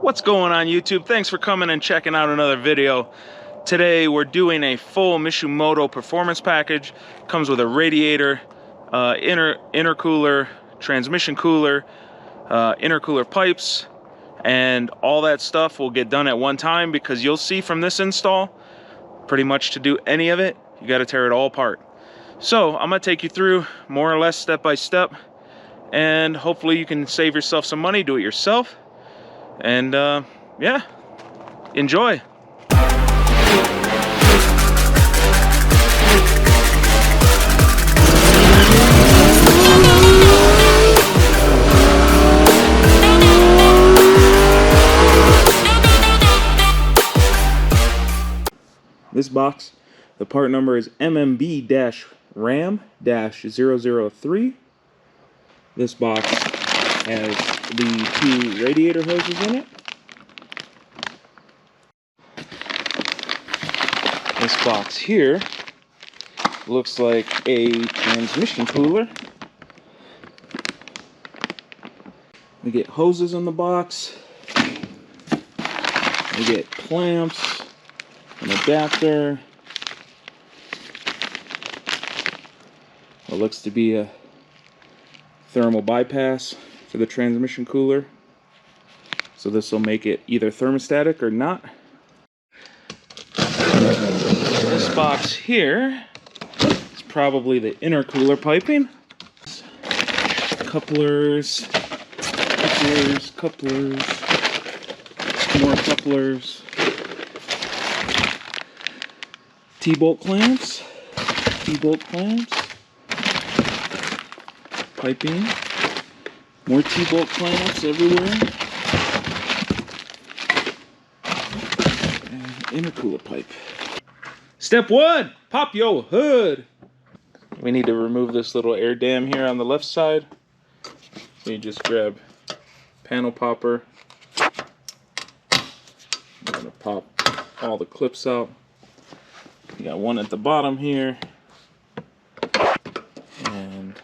What's going on YouTube? Thanks for coming and checking out another video. Today we're doing a full Mishimoto performance package. Comes with a radiator, intercooler, transmission cooler, intercooler pipes, and all that stuff will get done at one time, because you'll see from this install, pretty much to do any of it, you got to tear it all apart. So I'm going to take you through more or less step by step, and hopefully you can save yourself some money, do it yourself. And yeah, enjoy. This box, the part number is MMB-RAM-003. This box has the two radiator hoses in it. This box here looks like a transmission cooler. We get hoses in the box. We get clamps, an adapter. What looks to be a thermal bypass for the transmission cooler, so this will make it either thermostatic or not. This box here is probably the intercooler piping. Couplers, more couplers, T-bolt clamps, piping. More T-bolt clamps everywhere. And intercooler pipe. Step 1, pop your hood. We need to remove this little air dam here on the left side. So you just grab panel popper. I'm gonna pop all the clips out. You got one at the bottom here. And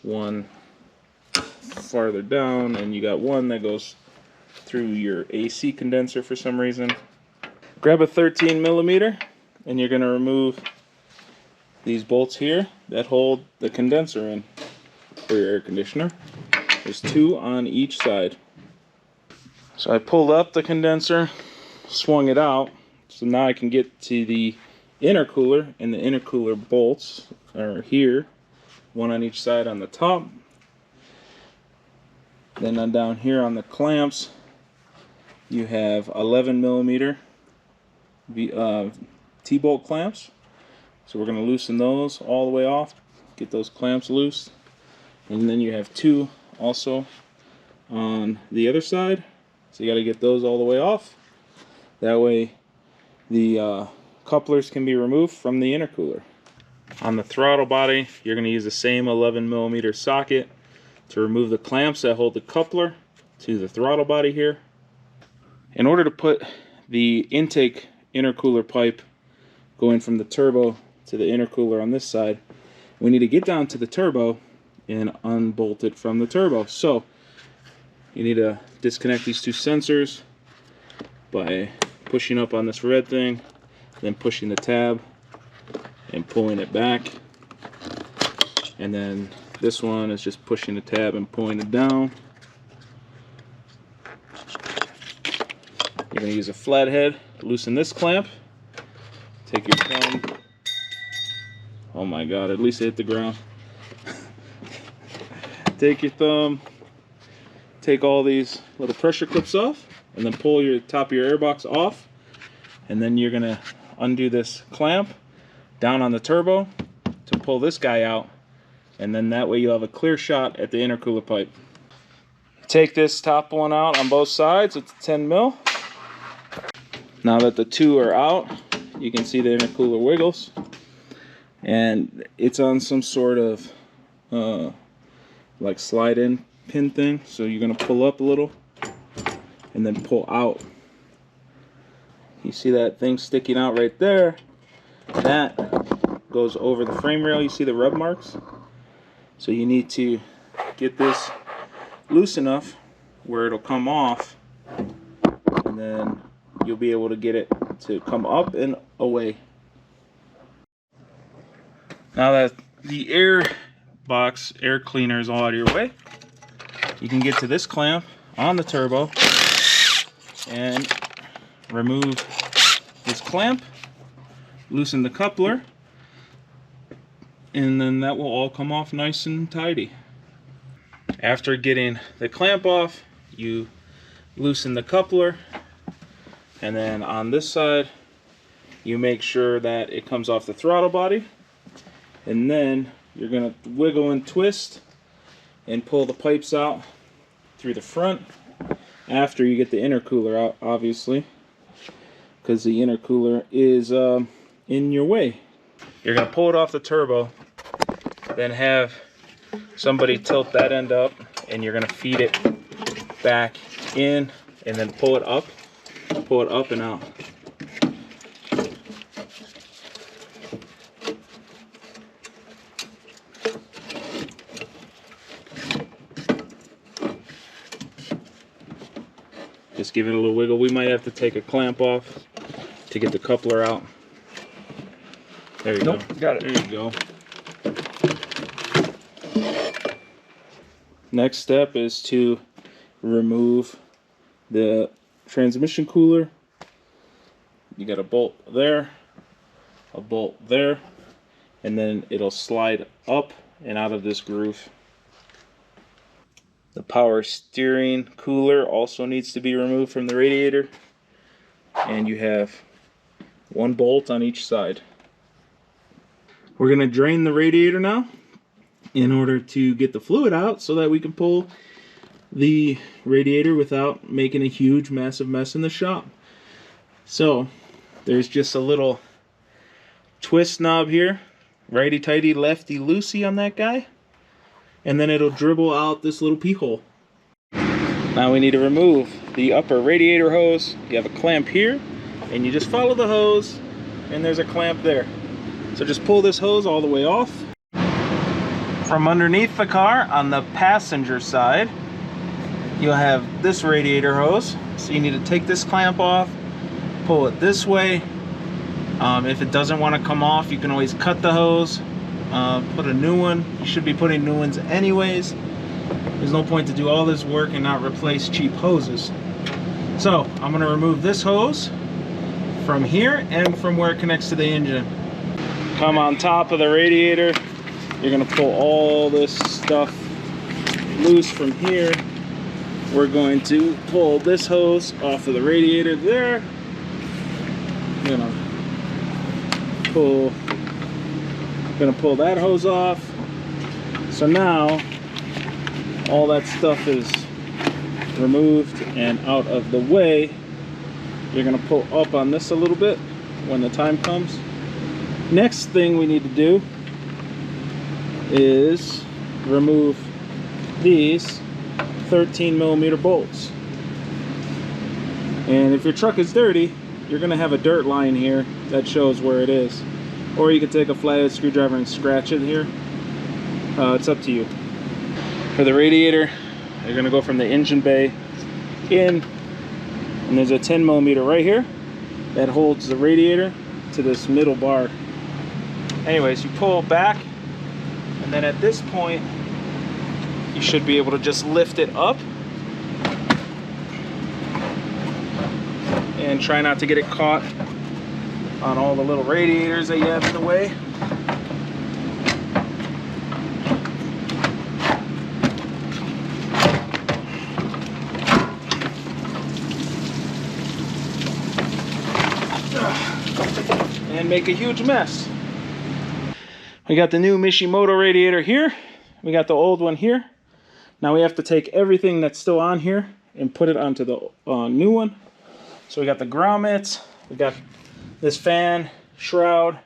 one farther down, and you got one that goes through your AC condenser for some reason. Grab a 13mm and you're going to remove these bolts here that hold the condenser in for your air conditioner. There's two on each side. So I pulled up the condenser, swung it out, so now I can get to the intercooler, and the intercooler bolts are here, one on each side on the top. Then on down here on the clamps, you have 11mm T-bolt clamps. So we're going to loosen those all the way off, get those clamps loose. And then you have two also on the other side. So you got to get those all the way off. That way the couplers can be removed from the intercooler. On the throttle body, you're going to use the same 11mm socket to remove the clamps that hold the coupler to the throttle body here. In order to put the intake intercooler pipe going from the turbo to the intercooler on this side, we need to get down to the turbo and unbolt it from the turbo. So you need to disconnect these two sensors by pushing up on this red thing, then pushing the tab and pulling it back, and then this one is just pushing the tab and pulling it down. You're going to use a flathead, loosen this clamp, take your thumb, oh my god, at least it hit the ground. Take your thumb, take all these little pressure clips off, and then pull your top of your airbox off, and then you're going to undo this clamp down on the turbo to pull this guy out. And then that way you'll have a clear shot at the intercooler pipe. Take this top one out on both sides. It's 10mm. Now that the two are out, you can see the intercooler wiggles. And it's on some sort of like slide in pin thing. So you're going to pull up a little and then pull out. You see that thing sticking out right there? That goes over the frame rail. You see the rub marks? So you need to get this loose enough where it'll come off and then you'll be able to get it to come up and away. Now that the air cleaner is all out of your way, you can get to this clamp on the turbo and remove this clamp, loosen the coupler, and then that will all come off nice and tidy. After getting the clamp off, you loosen the coupler, and then on this side you make sure that it comes off the throttle body, and then you're going to wiggle and twist and pull the pipes out through the front after you get the intercooler out, obviously, because the intercooler is in your way. You're going to pull it off the turbo, then have somebody tilt that end up, and you're going to feed it back in and then pull it up and out. Just give it a little wiggle. We might have to take a clamp off to get the coupler out. There you go. Got it. There you go. Next step is to remove the transmission cooler. You got a bolt there, a bolt there, and then it'll slide up and out of this groove. The power steering cooler also needs to be removed from the radiator, and you have one bolt on each side. We're going to drain the radiator now in order to get the fluid out so that we can pull the radiator without making a huge massive mess in the shop. So there's just a little twist knob here, righty tighty lefty loosey on that guy, and then it'll dribble out this little pee hole. Now we need to remove the upper radiator hose. You have a clamp here, and you just follow the hose, and there's a clamp there. So just pull this hose all the way off. From underneath the car on the passenger side, you'll have this radiator hose. So you need to take this clamp off, pull it this way. If it doesn't want to come off, you can always cut the hose, put a new one. You should be putting new ones anyways. There's no point to do all this work and not replace cheap hoses. So I'm going to remove this hose from here and from where it connects to the engine. Come on top of the radiator. You're going to pull all this stuff loose from here. We're going to pull this hose off of the radiator there. You're gonna pull that hose off. So now all that stuff is removed and out of the way. You're gonna pull up on this a little bit when the time comes. Next thing we need to do is remove these 13mm bolts. And if your truck is dirty, you're gonna have a dirt line here that shows where it is. Or you can take a flathead screwdriver and scratch it here. It's up to you. For the radiator, you're gonna go from the engine bay in, and there's a 10mm right here that holds the radiator to this middle bar. Anyways, you pull back, and then at this point, you should be able to just lift it up and try not to get it caught on all the little radiators that you have in the way. And make a huge mess. We got the new Mishimoto radiator here. We got the old one here. Now we have to take everything that's still on here and put it onto the new one. So we got the grommets, we got this fan, shroud.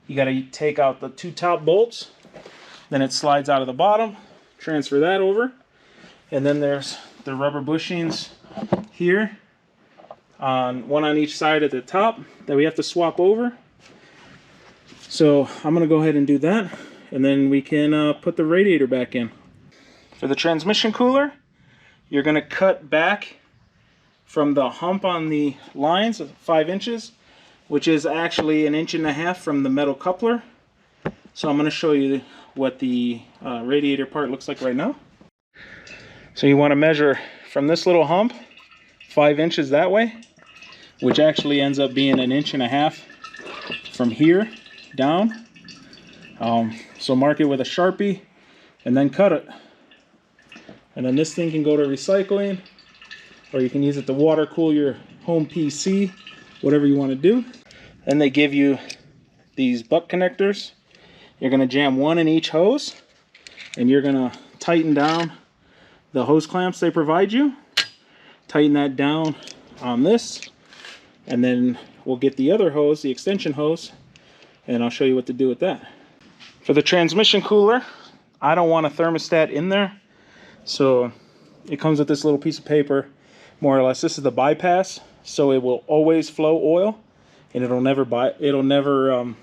You got to take out the two top bolts. Then it slides out of the bottom. Transfer that over. And then there's the rubber bushings here, one on each side at the top that we have to swap over. So I'm going to go ahead and do that, and then we can put the radiator back in. For the transmission cooler, you're going to cut back from the hump on the lines, 5 inches, which is actually 1.5 inches from the metal coupler. So I'm going to show you what the radiator part looks like right now. So you want to measure from this little hump 5 inches that way, which actually ends up being 1.5 inches from here down. So mark it with a Sharpie and then cut it. And then this thing can go to recycling, or you can use it to water cool your home PC, whatever you want to do. Then they give you these butt connectors. You're going to jam one in each hose, and you're going to tighten down the hose clamps they provide you. Tighten that down on this, and then we'll get the other hose, the extension hose, and I'll show you what to do with that. For the transmission cooler, I don't want a thermostat in there, so it comes with this little piece of paper, more or less. This is the bypass, so it will always flow oil, and it'll never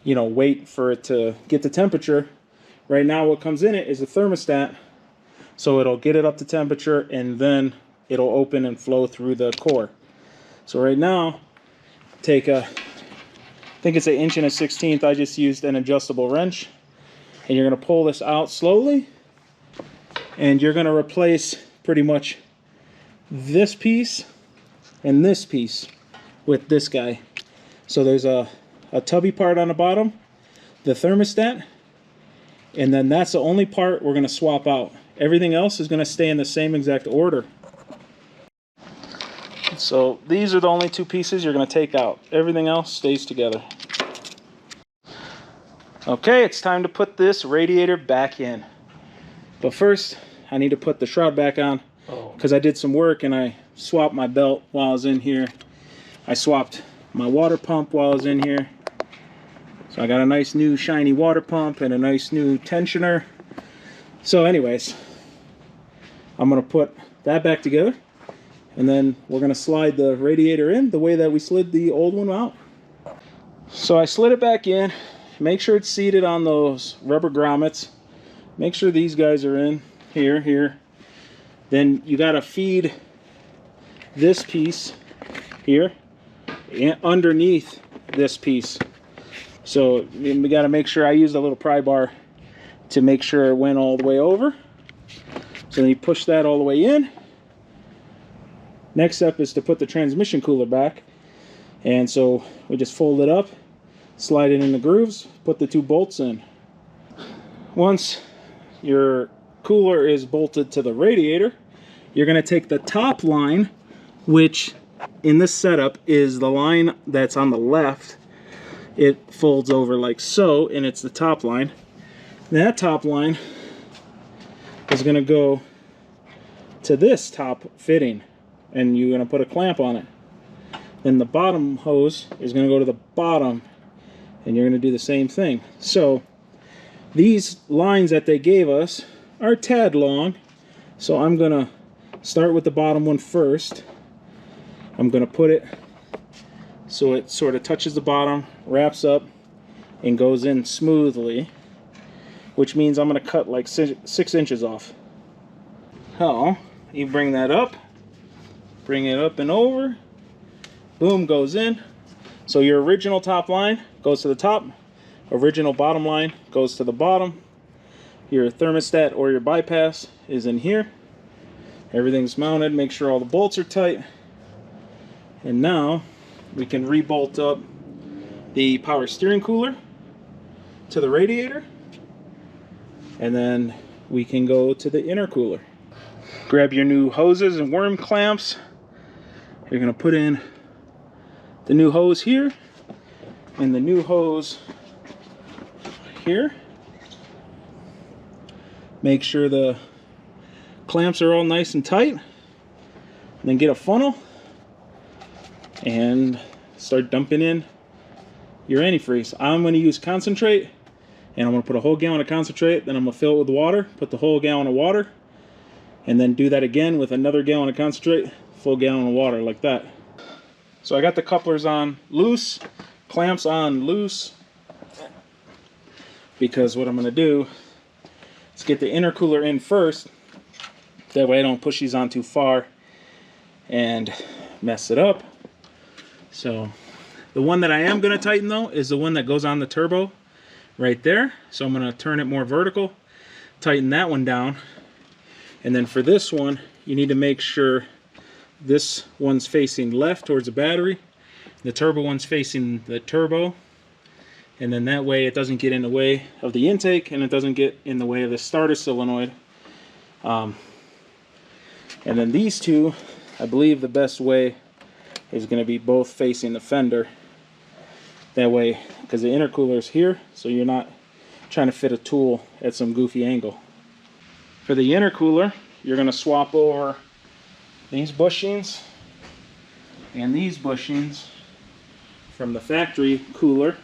you know, wait for it to get the temperature. Right now what comes in it is a thermostat, so it'll get it up to temperature and then it'll open and flow through the core. So right now, take a, I think it's 1 1/16 inches. I just used an adjustable wrench, and you're going to pull this out slowly, and you're going to replace pretty much this piece and this piece with this guy. So there's a tubby part on the bottom, the thermostat, and then that's the only part we're going to swap out. Everything else is going to stay in the same exact order. So these are the only 2 pieces you're going to take out. Everything else stays together. Okay, it's time to put this radiator back in. But first, I need to put the shroud back on, because I did some work and I swapped my belt while I was in here. I swapped my water pump while I was in here. So I got a nice new shiny water pump and a nice new tensioner. So anyways, I'm going to put that back together, and then we're going to slide the radiator in the way that we slid the old one out. So I slid it back in. Make sure it's seated on those rubber grommets. Make sure these guys are in here. Then you got to feed this piece here and underneath this piece. So we got to make sure, I used a little pry bar to make sure it went all the way over. So then you push that all the way in. Next step is to put the transmission cooler back. And so we just fold it up, slide it in the grooves, put the 2 bolts in. Once your cooler is bolted to the radiator, you're going to take the top line, which in this setup is the line that's on the left. It folds over like so, and it's the top line. That top line is going to go to this top fitting, and you're going to put a clamp on it. Then the bottom hose is going to go to the bottom, and you're going to do the same thing. So these lines that they gave us are a tad long, so I'm going to start with the bottom one first. I'm going to put it so it sort of touches the bottom, wraps up, and goes in smoothly, which means I'm going to cut like 6 inches off. So you bring that up, bring it up and over, boom, goes in. So your original top line goes to the top, original bottom line goes to the bottom. Your thermostat or your bypass is in here. Everything's mounted, make sure all the bolts are tight. And now we can re-bolt up the power steering cooler to the radiator, and then we can go to the intercooler. Grab your new hoses and worm clamps. You're going to put in the new hose here and the new hose here. Make sure the clamps are all nice and tight, and then get a funnel and start dumping in your antifreeze. I'm going to use concentrate, and I'm going to put a whole gallon of concentrate, then I'm going to fill it with water, put the whole gallon of water, and then do that again with another gallon of concentrate, full gallon of water, like that. So I got the couplers on loose, clamps on loose, because what I'm going to do is get the intercooler in first. That way I don't push these on too far. and mess it up. So the one that I am going to tighten though is the one that goes on the turbo right there. So I'm going to turn it more vertical, tighten that one down. And then for this one, you need to make sure this one's facing left towards the battery, the turbo one's facing the turbo, and then that way it doesn't get in the way of the intake and it doesn't get in the way of the starter solenoid. And then these two, I believe the best way is going to be both facing the fender. That way, because the intercooler is here, so you're not trying to fit a tool at some goofy angle. For the intercooler, you're going to swap over these bushings and these bushings from the factory cooler.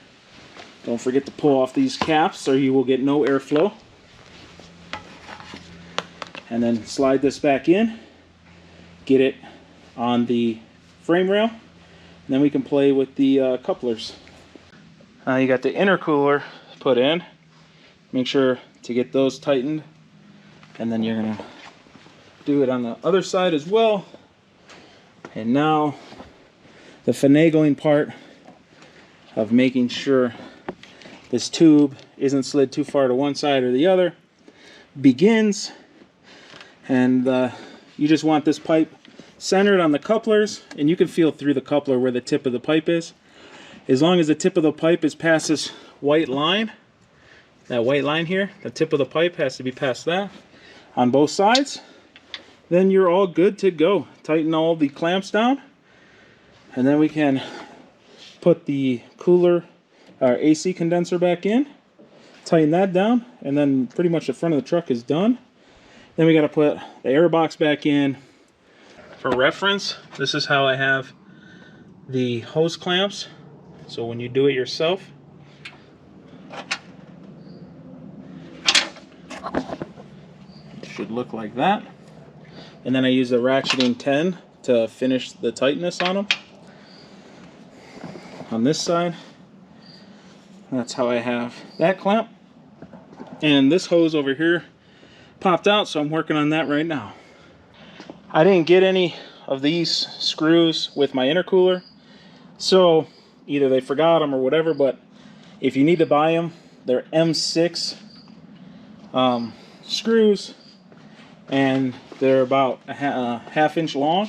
Don't forget to pull off these caps or you will get no airflow. And then slide this back in, get it on the frame rail, and then we can play with the couplers. You got the intercooler put in. Make sure to get those tightened, and then you're gonna do it on the other side as well. And now the finagling part of making sure this tube isn't slid too far to one side or the other begins. And you just want this pipe centered on the couplers, and you can feel through the coupler where the tip of the pipe is. As long as the tip of the pipe is past this white line, that white line here, the tip of the pipe has to be past that on both sides, then you're all good to go. Tighten all the clamps down, and then we can put the cooler, our AC condenser back in, tighten that down, and then pretty much the front of the truck is done. Then we got to put the air box back in. For reference, this is how I have the hose clamps. So when you do it yourself, it should look like that. And then I use a ratcheting 10 to finish the tightness on them. On this side, that's how I have that clamp. And this hose over here popped out, so I'm working on that right now. I didn't get any of these screws with my intercooler, so either they forgot them or whatever, but if you need to buy them, they're M6 screws, and they're about a half-inch long,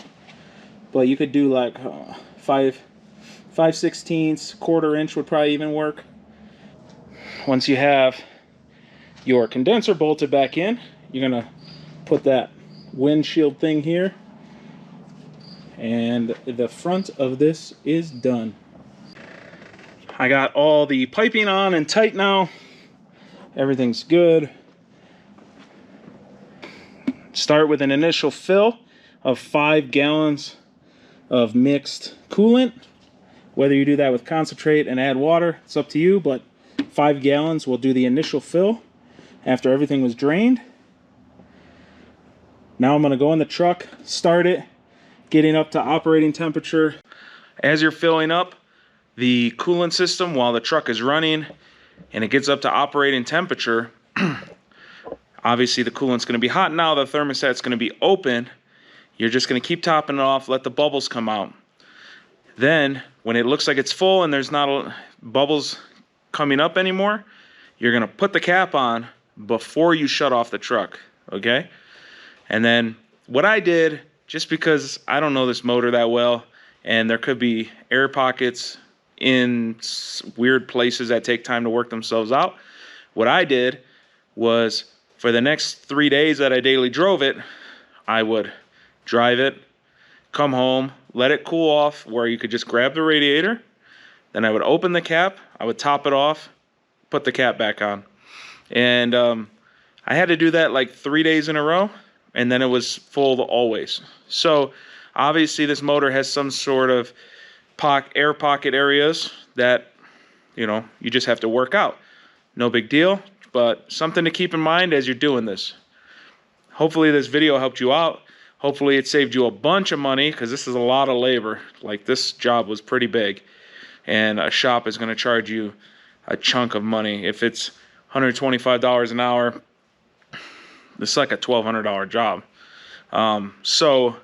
but you could do like 5/16, quarter-inch would probably even work. Once you have your condenser bolted back in, you're gonna put that windshield thing here, and the front of this is done. I got all the piping on and tight now. Everything's good. Start with an initial fill of 5 gallons of mixed coolant. Whether you do that with concentrate and add water, it's up to you, but 5 gallons will do the initial fill after everything was drained. Now I'm going to go in the truck, start it, getting up to operating temperature. As you're filling up the coolant system while the truck is running and it gets up to operating temperature, obviously the coolant's going to be hot now, the thermostat's going to be open. You're just going to keep topping it off, let the bubbles come out. Then when it looks like it's full and there's not bubbles coming up anymore, you're going to put the cap on before you shut off the truck, okay? And then what I did, just because I don't know this motor that well, and there could be air pockets in weird places that take time to work themselves out, what I did was for the next 3 days that I daily drove it, I would drive it, come home, let it cool off where you could just grab the radiator, then I would open the cap, I would top it off, put the cap back on. And I had to do that like 3 days in a row, and then it was full always. So obviously this motor has some sort of air pocket areas that, you know, you just have to work out. No big deal, but something to keep in mind as you're doing this. Hopefully this video helped you out. Hopefully it saved you a bunch of money, because this is a lot of labor. Like, this job was pretty big, and a shop is going to charge you a chunk of money. If it's $125 an hour, it's like a $1,200 job. So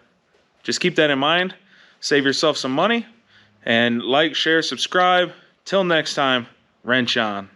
just keep that in mind. Save yourself some money. And like, share, subscribe. Till next time, wrench on.